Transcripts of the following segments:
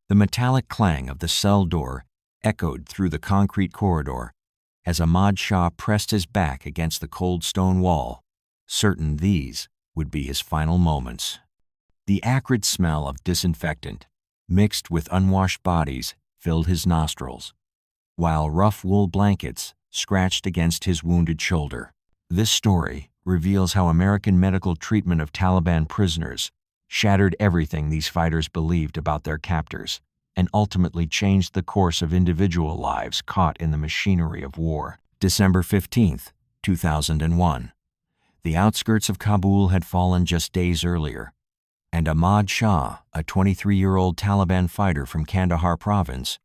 The metallic clang of the cell door echoed through the concrete corridor as Ahmad Shah pressed his back against the cold stone wall, certain these would be his final moments. The acrid smell of disinfectant, mixed with unwashed bodies, filled his nostrils, while rough wool blankets scratched against his wounded shoulder. This story reveals how American medical treatment of Taliban prisoners shattered everything these fighters believed about their captors and ultimately changed the course of individual lives caught in the machinery of war. December 15, 2001. The outskirts of Kabul had fallen just days earlier, and Ahmad Shah, a 23-year-old Taliban fighter from Kandahar province,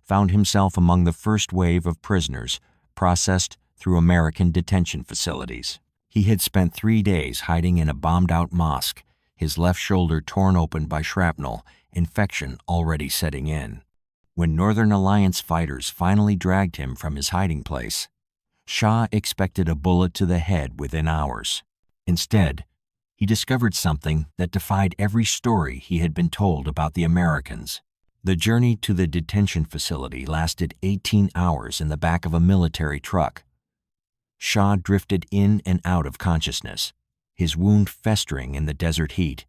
found himself among the first wave of prisoners processed through American detention facilities. He had spent 3 days hiding in a bombed-out mosque, his left shoulder torn open by shrapnel, infection already setting in. When Northern Alliance fighters finally dragged him from his hiding place, Shah expected a bullet to the head within hours. Instead, he discovered something that defied every story he had been told about the Americans. The journey to the detention facility lasted 18 hours in the back of a military truck. Shah drifted in and out of consciousness, his wound festering in the desert heat.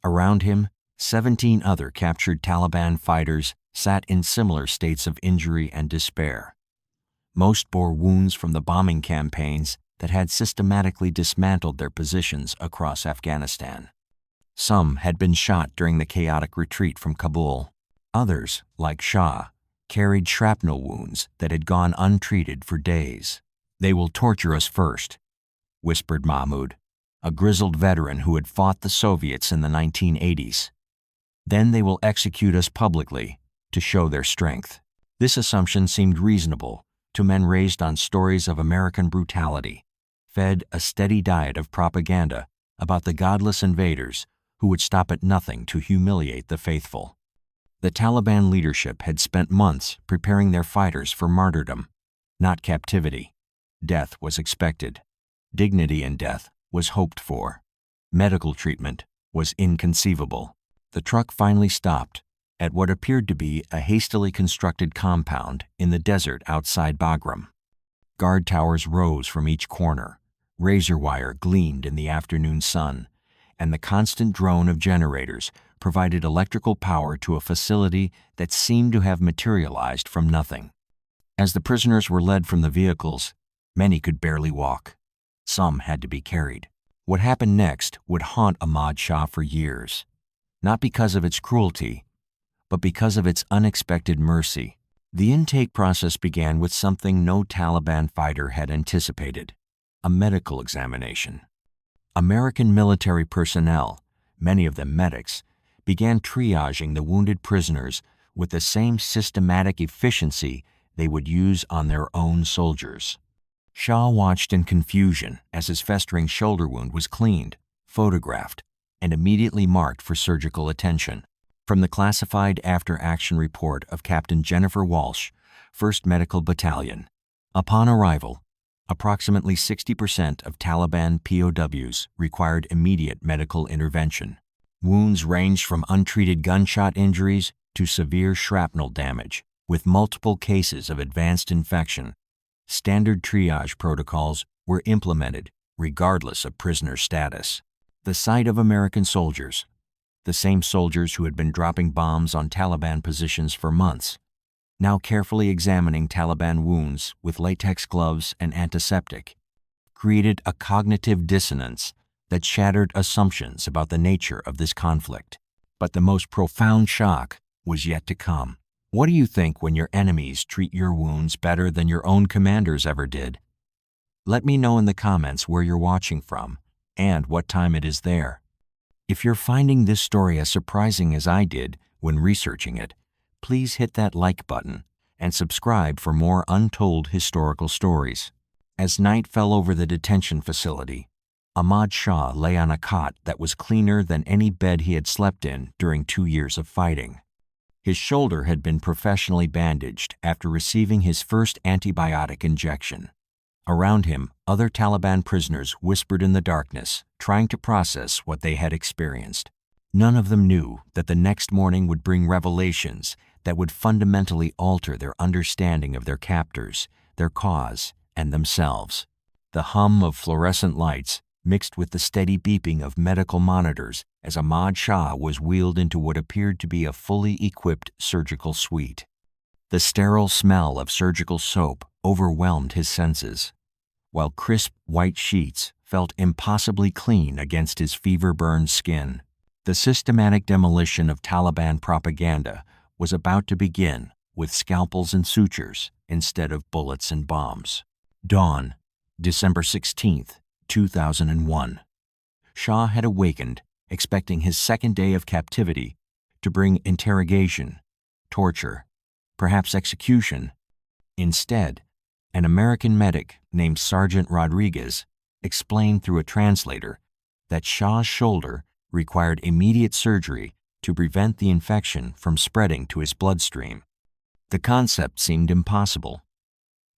Around him, 17 other captured Taliban fighters sat in similar states of injury and despair. Most bore wounds from the bombing campaigns that had systematically dismantled their positions across Afghanistan. Some had been shot during the chaotic retreat from Kabul. Others, like Shah, carried shrapnel wounds that had gone untreated for days. "They will torture us first," whispered Mahmoud, a grizzled veteran who had fought the Soviets in the 1980s. "Then they will execute us publicly to show their strength." This assumption seemed reasonable to men raised on stories of American brutality, fed a steady diet of propaganda about the godless invaders who would stop at nothing to humiliate the faithful. The Taliban leadership had spent months preparing their fighters for martyrdom, not captivity. Death was expected. Dignity in death was hoped for. Medical treatment was inconceivable. The truck finally stopped at what appeared to be a hastily constructed compound in the desert outside Bagram. Guard towers rose from each corner, razor wire gleamed in the afternoon sun, and the constant drone of generators provided electrical power to a facility that seemed to have materialized from nothing. As the prisoners were led from the vehicles, many could barely walk. Some had to be carried. What happened next would haunt Ahmad Shah for years, not because of its cruelty, but because of its unexpected mercy. The intake process began with something no Taliban fighter had anticipated: a medical examination. American military personnel, many of them medics, began triaging the wounded prisoners with the same systematic efficiency they would use on their own soldiers. Shah watched in confusion as his festering shoulder wound was cleaned, photographed, and immediately marked for surgical attention. From the classified after-action report of Captain Jennifer Walsh, 1st Medical Battalion, upon arrival, approximately 60% of Taliban POWs required immediate medical intervention. Wounds ranged from untreated gunshot injuries to severe shrapnel damage, with multiple cases of advanced infection. Standard triage protocols were implemented regardless of prisoner status. The sight of American soldiers, the same soldiers who had been dropping bombs on Taliban positions for months, now carefully examining Taliban wounds with latex gloves and antiseptic, created a cognitive dissonance that shattered assumptions about the nature of this conflict. But the most profound shock was yet to come. What do you think when your enemies treat your wounds better than your own commanders ever did? Let me know in the comments where you're watching from and what time it is there. If you're finding this story as surprising as I did when researching it, please hit that like button and subscribe for more untold historical stories. As night fell over the detention facility, Ahmad Shah lay on a cot that was cleaner than any bed he had slept in during 2 years of fighting. His shoulder had been professionally bandaged after receiving his first antibiotic injection. Around him, other Taliban prisoners whispered in the darkness, trying to process what they had experienced. None of them knew that the next morning would bring revelations that would fundamentally alter their understanding of their captors, their cause, and themselves. The hum of fluorescent lights mixed with the steady beeping of medical monitors as Ahmad Shah was wheeled into what appeared to be a fully equipped surgical suite. The sterile smell of surgical soap overwhelmed his senses, while crisp white sheets felt impossibly clean against his fever-burned skin. The systematic demolition of Taliban propaganda was about to begin with scalpels and sutures instead of bullets and bombs. Dawn, December 16, 2001. Shah had awakened, expecting his second day of captivity to bring interrogation, torture, perhaps execution. Instead, an American medic named Sergeant Rodriguez explained through a translator that Shah's shoulder required immediate surgery to prevent the infection from spreading to his bloodstream. The concept seemed impossible.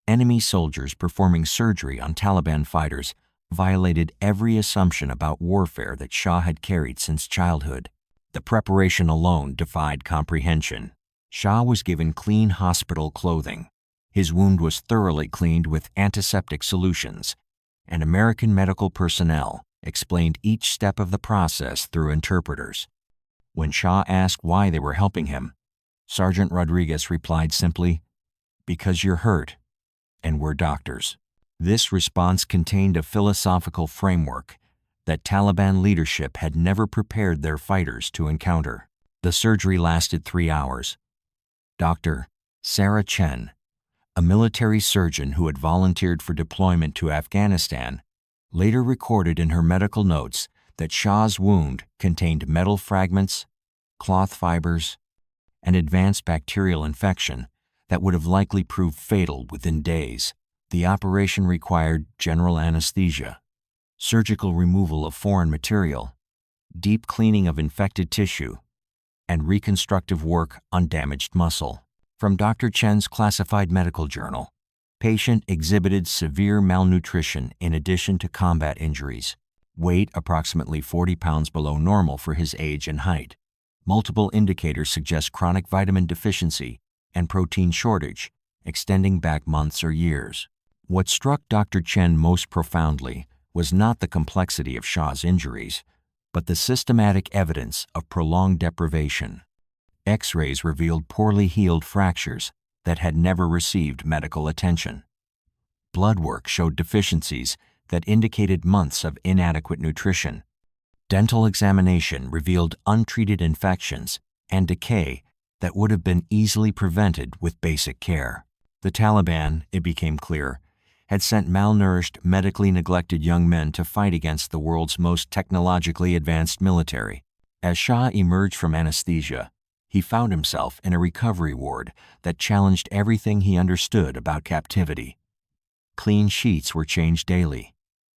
Enemy soldiers performing surgery on Taliban fighters violated every assumption about warfare that Shah had carried since childhood. The preparation alone defied comprehension. Shah was given clean hospital clothing. His wound was thoroughly cleaned with antiseptic solutions, and American medical personnel explained each step of the process through interpreters. When Shah asked why they were helping him, Sergeant Rodriguez replied simply, "Because you're hurt, and we're doctors." This response contained a philosophical framework that Taliban leadership had never prepared their fighters to encounter. The surgery lasted 3 hours. Dr. Sarah Chen, a military surgeon who had volunteered for deployment to Afghanistan, later recorded in her medical notes that Shah's wound contained metal fragments, cloth fibers, and advanced bacterial infection that would have likely proved fatal within days. The operation required general anesthesia, surgical removal of foreign material, deep cleaning of infected tissue, and reconstructive work on damaged muscle. From Dr. Chen's classified medical journal, patient exhibited severe malnutrition in addition to combat injuries, weight approximately 40 pounds below normal for his age and height. Multiple indicators suggest chronic vitamin deficiency and protein shortage, extending back months or years. What struck Dr. Chen most profoundly was not the complexity of Shah's injuries, but the systematic evidence of prolonged deprivation. X-rays revealed poorly healed fractures that had never received medical attention. Blood work showed deficiencies that indicated months of inadequate nutrition. Dental examination revealed untreated infections and decay that would have been easily prevented with basic care. The Taliban, it became clear, had sent malnourished, medically neglected young men to fight against the world's most technologically advanced military. As Shah emerged from anesthesia, he found himself in a recovery ward that challenged everything he understood about captivity. Clean sheets were changed daily.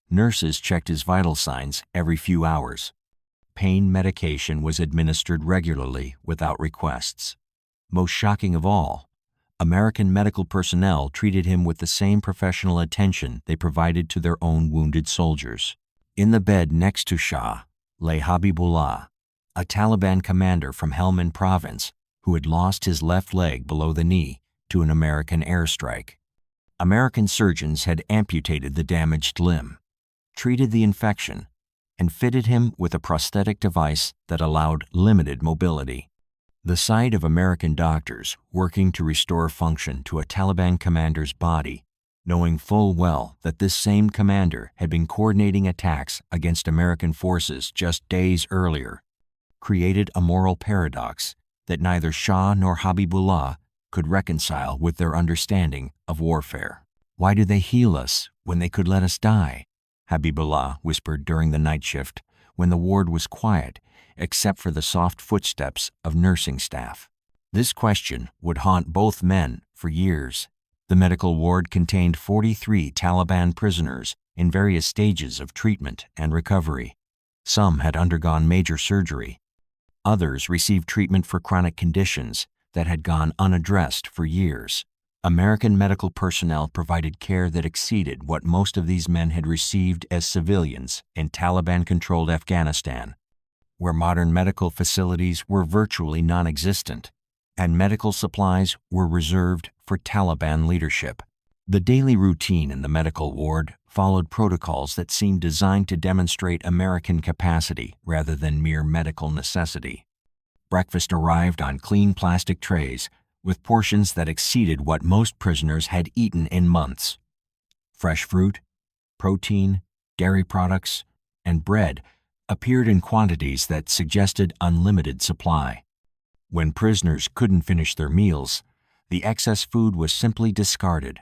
Nurses checked his vital signs every few hours. Pain medication was administered regularly without requests. Most shocking of all, American medical personnel treated him with the same professional attention they provided to their own wounded soldiers. In the bed next to Shah lay Habibullah, a Taliban commander from Helmand province who had lost his left leg below the knee to an American airstrike. American surgeons had amputated the damaged limb, treated the infection, and fitted him with a prosthetic device that allowed limited mobility. The sight of American doctors working to restore function to a Taliban commander's body, knowing full well that this same commander had been coordinating attacks against American forces just days earlier, created a moral paradox that neither Shah nor Habibullah could reconcile with their understanding of warfare. "Why do they heal us when they could let us die?" Habibullah whispered during the night shift when the ward was quiet except for the soft footsteps of nursing staff. This question would haunt both men for years. The medical ward contained 43 Taliban prisoners in various stages of treatment and recovery. Some had undergone major surgery. Others received treatment for chronic conditions that had gone unaddressed for years. American medical personnel provided care that exceeded what most of these men had received as civilians in Taliban-controlled Afghanistan. where modern medical facilities were virtually non-existent, and medical supplies were reserved for Taliban leadership. The daily routine in the medical ward followed protocols that seemed designed to demonstrate American capacity rather than mere medical necessity. Breakfast arrived on clean plastic trays with portions that exceeded what most prisoners had eaten in months. Fresh fruit, protein, dairy products, and bread appeared in quantities that suggested unlimited supply. When prisoners couldn't finish their meals, the excess food was simply discarded,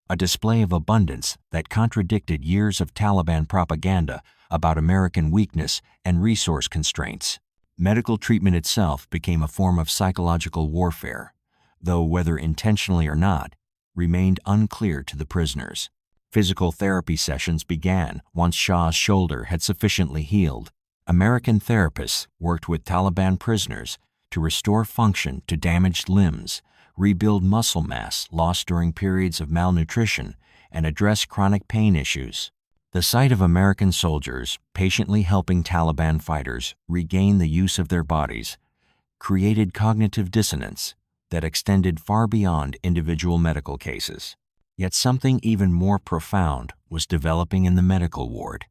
a display of abundance that contradicted years of Taliban propaganda about American weakness and resource constraints. Medical treatment itself became a form of psychological warfare, though whether intentionally or not, remained unclear to the prisoners. Physical therapy sessions began once Shah's shoulder had sufficiently healed. American therapists worked with Taliban prisoners to restore function to damaged limbs, rebuild muscle mass lost during periods of malnutrition, and address chronic pain issues. The sight of American soldiers patiently helping Taliban fighters regain the use of their bodies created cognitive dissonance that extended far beyond individual medical cases. Yet something even more profound was developing in the medical ward,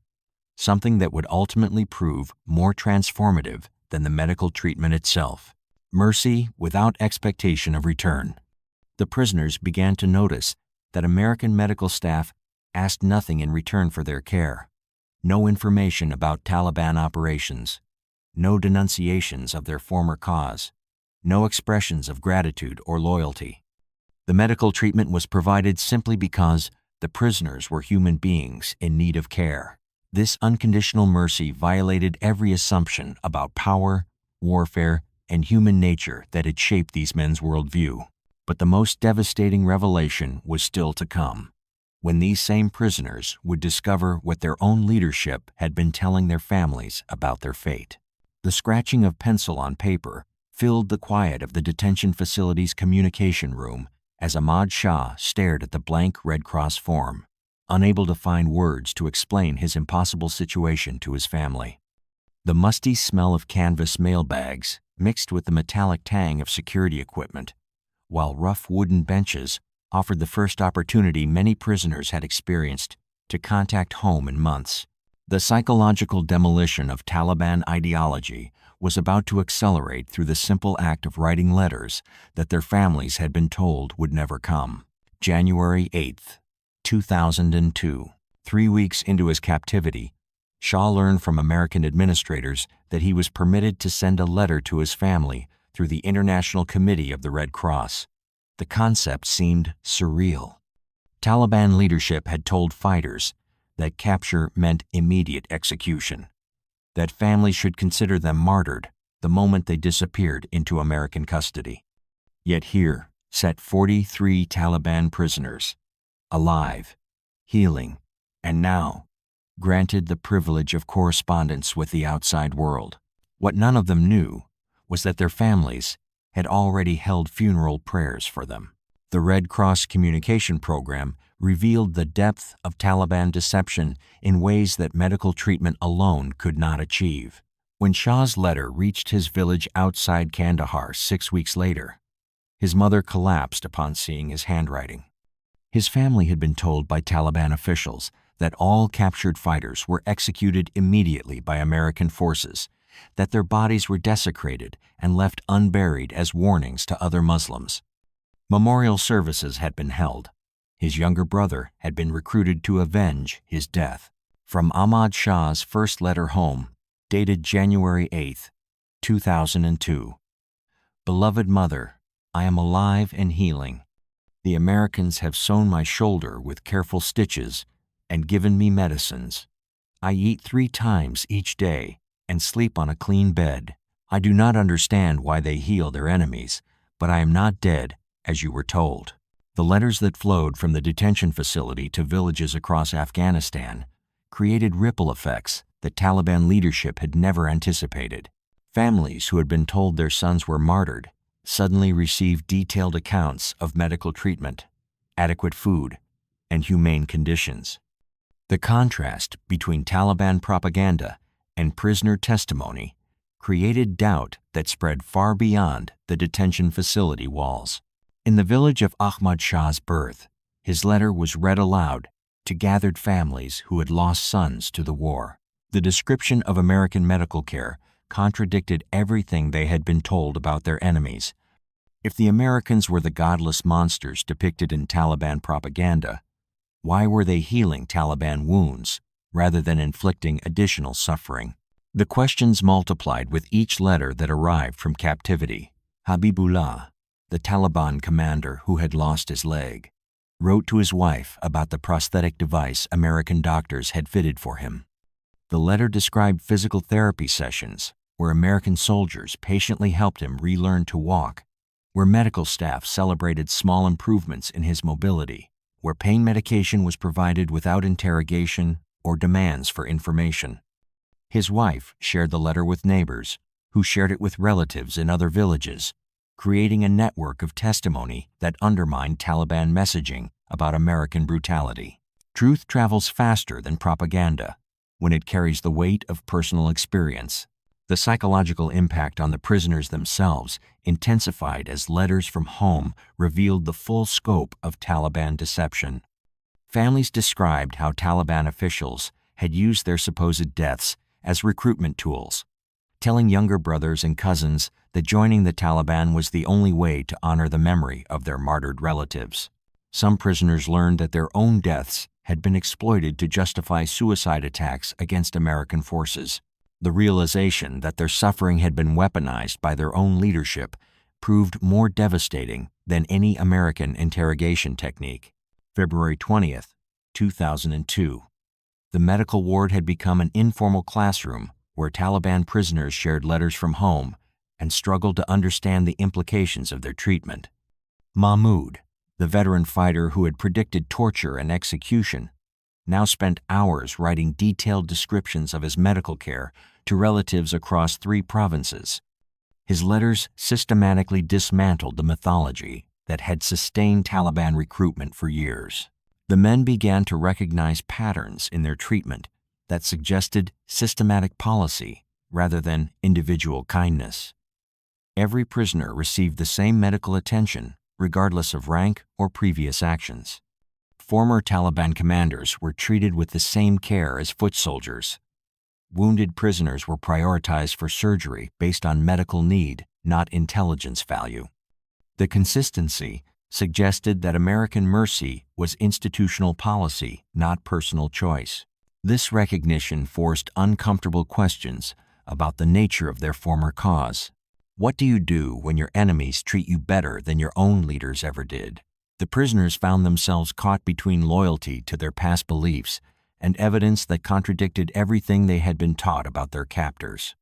something that would ultimately prove more transformative than the medical treatment itself: mercy without expectation of return. The prisoners began to notice that American medical staff asked nothing in return for their care. No information about Taliban operations, no denunciations of their former cause, no expressions of gratitude or loyalty. The medical treatment was provided simply because the prisoners were human beings in need of care. This unconditional mercy violated every assumption about power, warfare, and human nature that had shaped these men's worldview. But the most devastating revelation was still to come, when these same prisoners would discover what their own leadership had been telling their families about their fate. The scratching of pencil on paper filled the quiet of the detention facility's communication room as Ahmad Shah stared at the blank Red Cross form, unable to find words to explain his impossible situation to his family. The musty smell of canvas mailbags mixed with the metallic tang of security equipment, while rough wooden benches offered the first opportunity many prisoners had experienced to contact home in months. The psychological demolition of Taliban ideology was about to accelerate through the simple act of writing letters that their families had been told would never come. January 8, 2002. 3 weeks into his captivity, Shah learned from American administrators that he was permitted to send a letter to his family through the International Committee of the Red Cross. The concept seemed surreal. Taliban leadership had told fighters that capture meant immediate execution, that families should consider them martyred the moment they disappeared into American custody. Yet here sat 43 Taliban prisoners, alive, healing, and now granted the privilege of correspondence with the outside world. What none of them knew was that their families had already held funeral prayers for them. The Red Cross communication program revealed the depth of Taliban deception in ways that medical treatment alone could not achieve. When Shah's letter reached his village outside Kandahar 6 weeks later, his mother collapsed upon seeing his handwriting. His family had been told by Taliban officials that all captured fighters were executed immediately by American forces, that their bodies were desecrated and left unburied as warnings to other Muslims. Memorial services had been held. His younger brother had been recruited to avenge his death. From Ahmad Shah's first letter home, dated January 8, 2002. Beloved mother, I am alive and healing. The Americans have sewn my shoulder with careful stitches and given me medicines. I eat 3 times each day and sleep on a clean bed. I do not understand why they heal their enemies, but I am not dead, as you were told. The letters that flowed from the detention facility to villages across Afghanistan created ripple effects that Taliban leadership had never anticipated. Families who had been told their sons were martyred suddenly received detailed accounts of medical treatment, adequate food, and humane conditions. The contrast between Taliban propaganda and prisoner testimony created doubt that spread far beyond the detention facility walls. In the village of Ahmad Shah's birth, his letter was read aloud to gathered families who had lost sons to the war. The description of American medical care contradicted everything they had been told about their enemies. If the Americans were the godless monsters depicted in Taliban propaganda, why were they healing Taliban wounds rather than inflicting additional suffering? The questions multiplied with each letter that arrived from captivity. Habibullah, the Taliban commander who had lost his leg, wrote to his wife about the prosthetic device American doctors had fitted for him. The letter described physical therapy sessions where American soldiers patiently helped him relearn to walk, where medical staff celebrated small improvements in his mobility, where pain medication was provided without interrogation or demands for information. His wife shared the letter with neighbors, who shared it with relatives in other villages, creating a network of testimony that undermined Taliban messaging about American brutality. Truth travels faster than propaganda when it carries the weight of personal experience. The psychological impact on the prisoners themselves intensified as letters from home revealed the full scope of Taliban deception. Families described how Taliban officials had used their supposed deaths as recruitment tools, telling younger brothers and cousins that joining the Taliban was the only way to honor the memory of their martyred relatives. Some prisoners learned that their own deaths had been exploited to justify suicide attacks against American forces. The realization that their suffering had been weaponized by their own leadership proved more devastating than any American interrogation technique. February 20th, 2002. The medical ward had become an informal classroom where Taliban prisoners shared letters from home and struggled to understand the implications of their treatment. Mahmoud, the veteran fighter who had predicted torture and execution, now spent hours writing detailed descriptions of his medical care to relatives across 3 provinces. His letters systematically dismantled the mythology that had sustained Taliban recruitment for years. The men began to recognize patterns in their treatment that suggested systematic policy rather than individual kindness. Every prisoner received the same medical attention, regardless of rank or previous actions. Former Taliban commanders were treated with the same care as foot soldiers. Wounded prisoners were prioritized for surgery based on medical need, not intelligence value. The consistency suggested that American mercy was institutional policy, not personal choice. This recognition forced uncomfortable questions about the nature of their former cause. What do you do when your enemies treat you better than your own leaders ever did? The prisoners found themselves caught between loyalty to their past beliefs and evidence that contradicted everything they had been taught about their captors.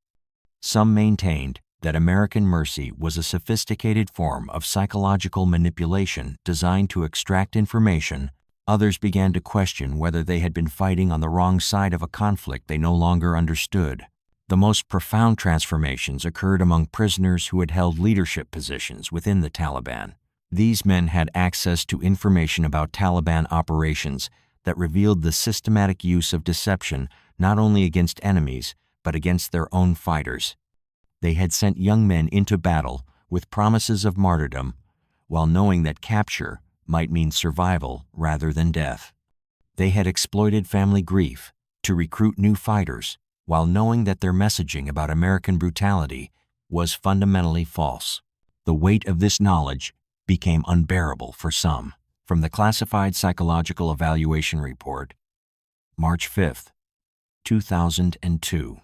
Some maintained that American mercy was a sophisticated form of psychological manipulation designed to extract information. Others began to question whether they had been fighting on the wrong side of a conflict they no longer understood. The most profound transformations occurred among prisoners who had held leadership positions within the Taliban. These men had access to information about Taliban operations that revealed the systematic use of deception not only against enemies, but against their own fighters. They had sent young men into battle with promises of martyrdom, while knowing that capture might mean survival rather than death. They had exploited family grief to recruit new fighters, while knowing that their messaging about American brutality was fundamentally false. The weight of this knowledge became unbearable for some. From the Classified Psychological Evaluation Report, March 5, 2002.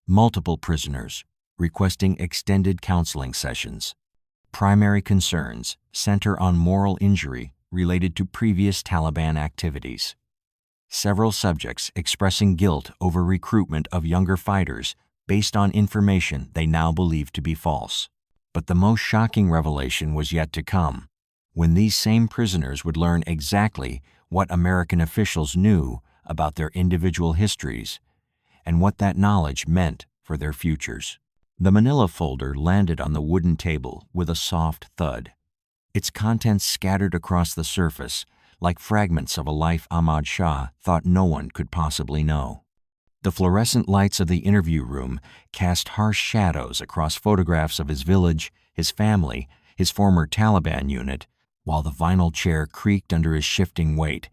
Multiple prisoners requesting extended counseling sessions. Primary concerns center on moral injury related to previous Taliban activities. Several subjects expressing guilt over recruitment of younger fighters based on information they now believe to be false. But the most shocking revelation was yet to come, when these same prisoners would learn exactly what American officials knew about their individual histories and what that knowledge meant for their futures. The manila folder landed on the wooden table with a soft thud. Its contents scattered across the surface like fragments of a life Ahmad Shah thought no one could possibly know. The fluorescent lights of the interview room cast harsh shadows across photographs of his village, his family, his former Taliban unit, while the vinyl chair creaked under his shifting weight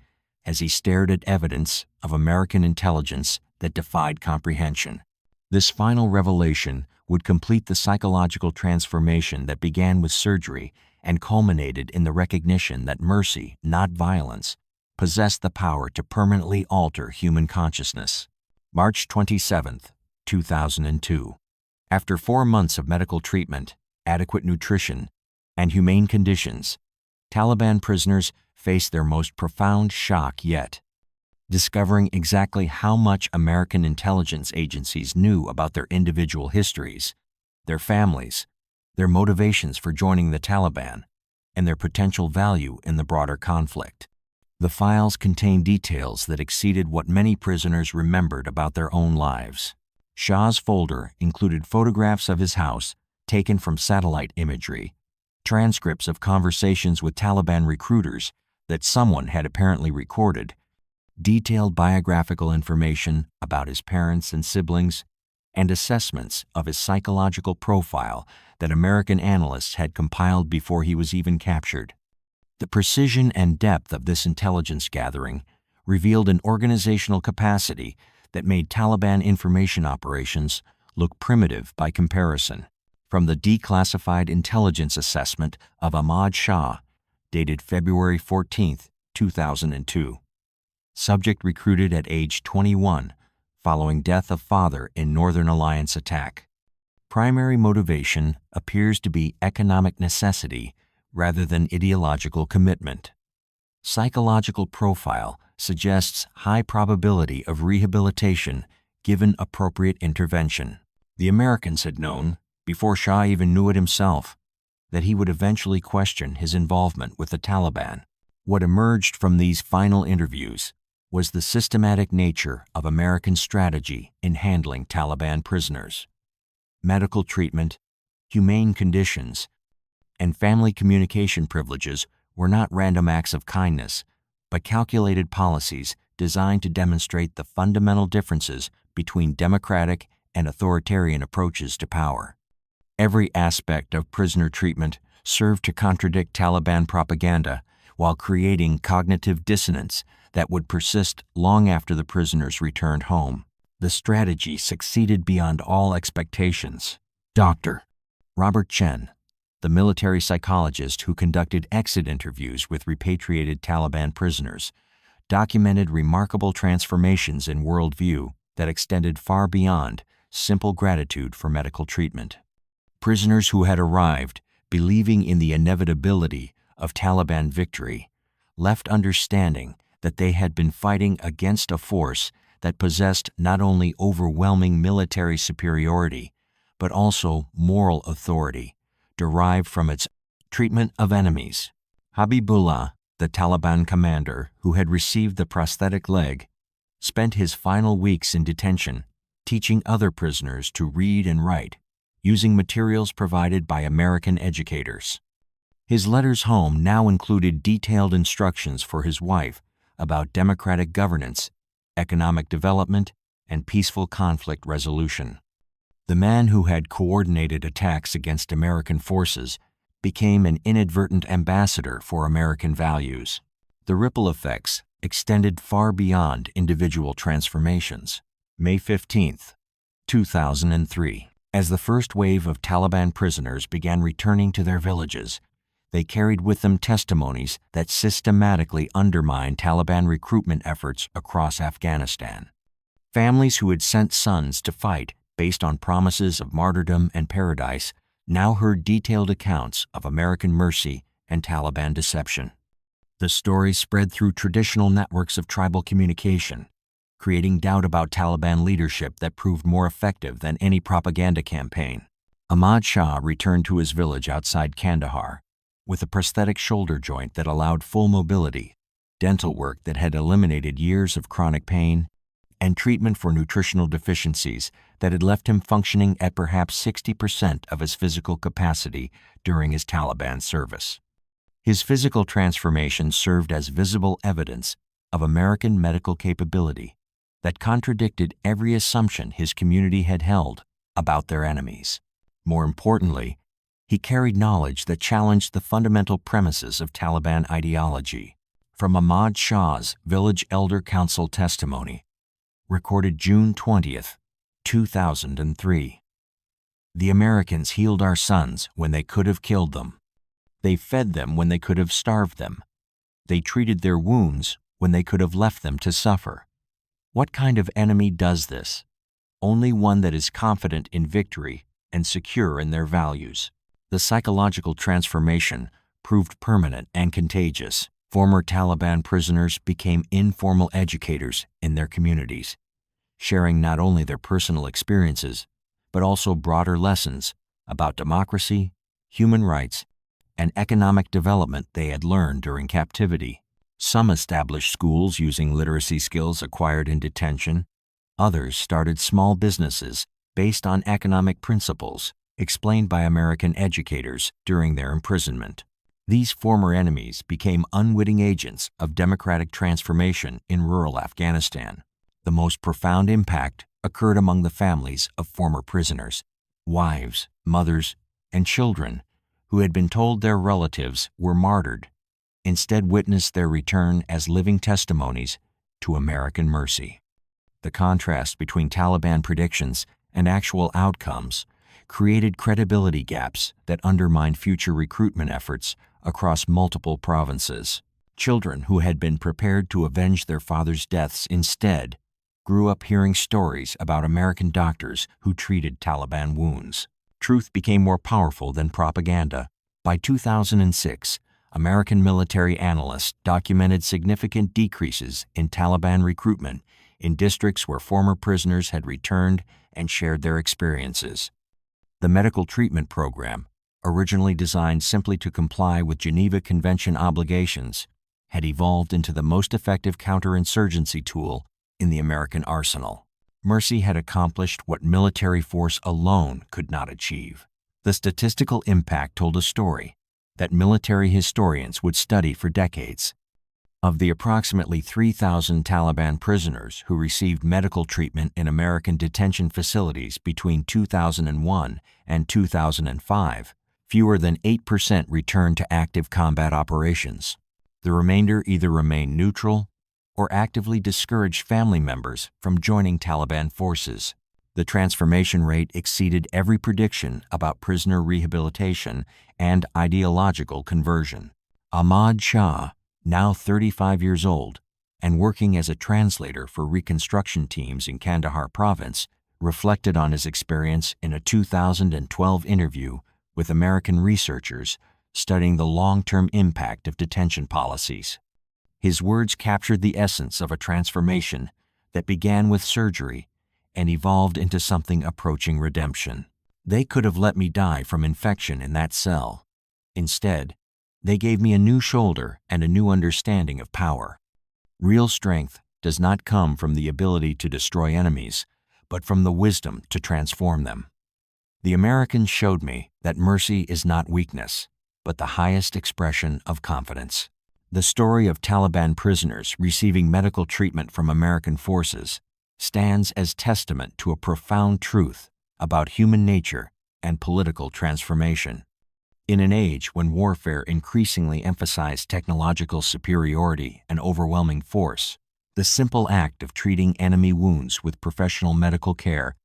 as he stared at evidence of American intelligence that defied comprehension. This final revelation would complete the psychological transformation that began with surgery and culminated in the recognition that mercy, not violence, possessed the power to permanently alter human consciousness. March 27, 2002. After 4 months of medical treatment, adequate nutrition, and humane conditions, Taliban prisoners faced their most profound shock yet, discovering exactly how much American intelligence agencies knew about their individual histories, their families, their motivations for joining the Taliban, and their potential value in the broader conflict. The files contained details that exceeded what many prisoners remembered about their own lives. Shah's folder included photographs of his house taken from satellite imagery, transcripts of conversations with Taliban recruiters that someone had apparently recorded, detailed biographical information about his parents and siblings, and assessments of his psychological profile that American analysts had compiled before he was even captured. The precision and depth of this intelligence gathering revealed an organizational capacity that made Taliban information operations look primitive by comparison. From the declassified intelligence assessment of Ahmad Shah, dated February 14, 2002. Subject recruited at age 21, following death of father in Northern Alliance attack. Primary motivation appears to be economic necessity rather than ideological commitment. Psychological profile suggests high probability of rehabilitation given appropriate intervention. The Americans had known, before Shah even knew it himself, that he would eventually question his involvement with the Taliban. What emerged from these final interviews was the systematic nature of American strategy in handling Taliban prisoners. Medical treatment, humane conditions, and family communication privileges were not random acts of kindness, but calculated policies designed to demonstrate the fundamental differences between democratic and authoritarian approaches to power. Every aspect of prisoner treatment served to contradict Taliban propaganda while creating cognitive dissonance that would persist long after the prisoners returned home. The strategy succeeded beyond all expectations. Dr. Robert Chen, the military psychologist who conducted exit interviews with repatriated Taliban prisoners, documented remarkable transformations in worldview that extended far beyond simple gratitude for medical treatment. Prisoners who had arrived, believing in the inevitability of Taliban victory, left understanding that they had been fighting against a force that possessed not only overwhelming military superiority, but also moral authority derived from its treatment of enemies. Habibullah, the Taliban commander who had received the prosthetic leg, spent his final weeks in detention teaching other prisoners to read and write, using materials provided by American educators. His letters home now included detailed instructions for his wife about democratic governance, economic development, and peaceful conflict resolution. The man who had coordinated attacks against American forces became an inadvertent ambassador for American values. The ripple effects extended far beyond individual transformations. May 15, 2003. As the first wave of Taliban prisoners began returning to their villages, they carried with them testimonies that systematically undermined Taliban recruitment efforts across Afghanistan. Families who had sent sons to fight based on promises of martyrdom and paradise now heard detailed accounts of American mercy and Taliban deception. The story spread through traditional networks of tribal communication, creating doubt about Taliban leadership that proved more effective than any propaganda campaign. Ahmad Shah returned to his village outside Kandahar with a prosthetic shoulder joint that allowed full mobility, dental work that had eliminated years of chronic pain, and treatment for nutritional deficiencies that had left him functioning at perhaps 60% of his physical capacity during his Taliban service. His physical transformation served as visible evidence of American medical capability, that contradicted every assumption his community had held about their enemies. More importantly, he carried knowledge that challenged the fundamental premises of Taliban ideology. From Ahmad Shah's Village Elder Council testimony, recorded June 20th, 2003. The Americans healed our sons when they could have killed them. They fed them when they could have starved them. They treated their wounds when they could have left them to suffer. What kind of enemy does this? Only one that is confident in victory and secure in their values. The psychological transformation proved permanent and contagious. Former Taliban prisoners became informal educators in their communities, sharing not only their personal experiences, but also broader lessons about democracy, human rights, and economic development they had learned during captivity. Some established schools using literacy skills acquired in detention. Others started small businesses based on economic principles explained by American educators during their imprisonment. These former enemies became unwitting agents of democratic transformation in rural Afghanistan. The most profound impact occurred among the families of former prisoners, wives, mothers, and children who had been told their relatives were martyred, instead witnessed their return as living testimonies to American mercy. The contrast between Taliban predictions and actual outcomes created credibility gaps that undermined future recruitment efforts across multiple provinces. Children who had been prepared to avenge their father's deaths instead grew up hearing stories about American doctors who treated Taliban wounds. Truth became more powerful than propaganda. By 2006, American military analysts documented significant decreases in Taliban recruitment in districts where former prisoners had returned and shared their experiences. The medical treatment program, originally designed simply to comply with Geneva Convention obligations, had evolved into the most effective counterinsurgency tool in the American arsenal. Mercy had accomplished what military force alone could not achieve. The statistical impact told a story that military historians would study for decades. Of the approximately 3,000 Taliban prisoners who received medical treatment in American detention facilities between 2001 and 2005, fewer than 8% returned to active combat operations. The remainder either remained neutral or actively discouraged family members from joining Taliban forces. The transformation rate exceeded every prediction about prisoner rehabilitation and ideological conversion. Ahmad Shah, now 35 years old and working as a translator for reconstruction teams in Kandahar province, reflected on his experience in a 2012 interview with American researchers studying the long-term impact of detention policies. His words captured the essence of a transformation that began with surgery and evolved into something approaching redemption. They could have let me die from infection in that cell. Instead, they gave me a new shoulder and a new understanding of power. Real strength does not come from the ability to destroy enemies, but from the wisdom to transform them. The Americans showed me that mercy is not weakness, but the highest expression of confidence. The story of Taliban prisoners receiving medical treatment from American forces stands as testament to a profound truth about human nature and political transformation. In an age when warfare increasingly emphasized technological superiority and overwhelming force, the simple act of treating enemy wounds with professional medical care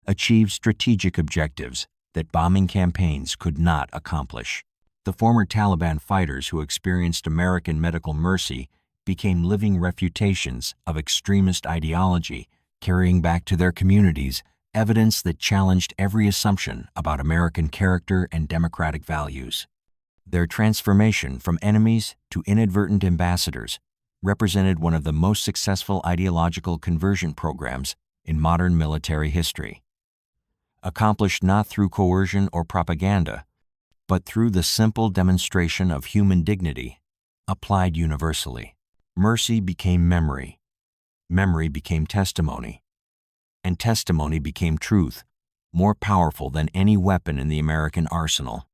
achieved strategic objectives that bombing campaigns could not accomplish. The former Taliban fighters who experienced American medical mercy became living refutations of extremist ideology, carrying back to their communities evidence that challenged every assumption about American character and democratic values. Their transformation from enemies to inadvertent ambassadors represented one of the most successful ideological conversion programs in modern military history. Accomplished not through coercion or propaganda, but through the simple demonstration of human dignity, applied universally. Mercy became memory, memory became testimony, and testimony became truth, more powerful than any weapon in the American arsenal.